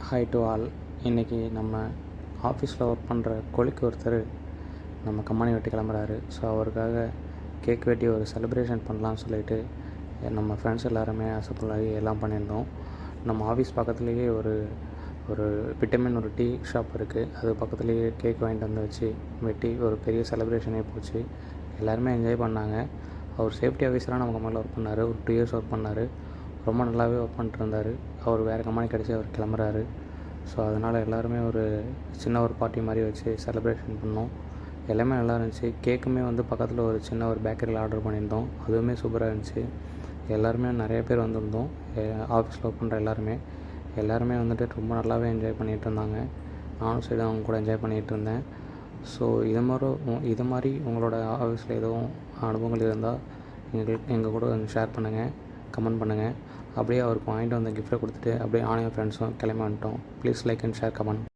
Hi to all. இன்றைக்கி நம்ம ஆஃபீஸில் ஒர்க் பண்ணுற கொலிக்கு ஒருத்தர் நம்ம கம்பெனி விட்டு கிளம்புறாரு. ஸோ அவருக்காக கேக் வெட்டி ஒரு செலிப்ரேஷன் பண்ணலான்னு சொல்லிட்டு நம்ம ஃப்ரெண்ட்ஸ் எல்லாருமே அசப்பிளாகி எல்லாம் பண்ணியிருந்தோம். நம்ம ஆஃபீஸ் பக்கத்துலேயே ஒரு ஒரு விட்டமின் ஒரு டீ ஷாப் இருக்குது. அது பக்கத்துலேயே கேக் வாங்கிட்டு வந்து வச்சு வெட்டி ஒரு பெரிய செலிப்ரேஷனே போச்சு. எல்லாருமே என்ஜாய் பண்ணாங்க. அவர் சேஃப்டி ஆஃபீஸராக நம்ம கம்பெனியில் ஒர்க் பண்ணார். ஒரு 2 இயர்ஸ் ஒர்க் பண்ணார். ரொம்ப நல்லாவே ஒர்க் பண்ணிட்டு இருந்தார். அவர் வேறு கம்பெனி கிடச்சி அவர் கிளம்புறாரு. ஸோ அதனால் எல்லாருமே ஒரு சின்ன ஒரு பார்ட்டி மாதிரி வச்சு செலிப்ரேஷன் பண்ணோம். எல்லாமே நல்லா இருந்துச்சு. கேக்குமே வந்து பக்கத்தில் ஒரு சின்ன ஒரு பேக்கரியில் ஆர்டர் பண்ணியிருந்தோம். அதுவுமே சூப்பராக இருந்துச்சு. எல்லாருமே நிறைய பேர் வந்திருந்தோம். ஆஃபீஸில் ஒர்க் பண்ணுற எல்லாருமே வந்துட்டு ரொம்ப நல்லாவே என்ஜாய் பண்ணிகிட்டு இருந்தாங்க. நானும் சரி அவங்க கூட என்ஜாய் பண்ணிகிட்டு இருந்தேன். ஸோ இது மாதிரி உங்களோட ஆஃபீஸில் எதுவும் அனுபவங்கள் இருந்தால் எங்கள் கூட ஷேர் பண்ணுங்கள், கமெண்ட் பண்ணுங்கள். அப்படியே அவருக்கு வாங்கிட்டு வந்த கிஃப்ட்டை கொடுத்துட்டு அப்படியே நானும் என் ஃப்ரெண்ட்ஸும் கிளம்பி வந்துட்டோம். Please like and share, comment.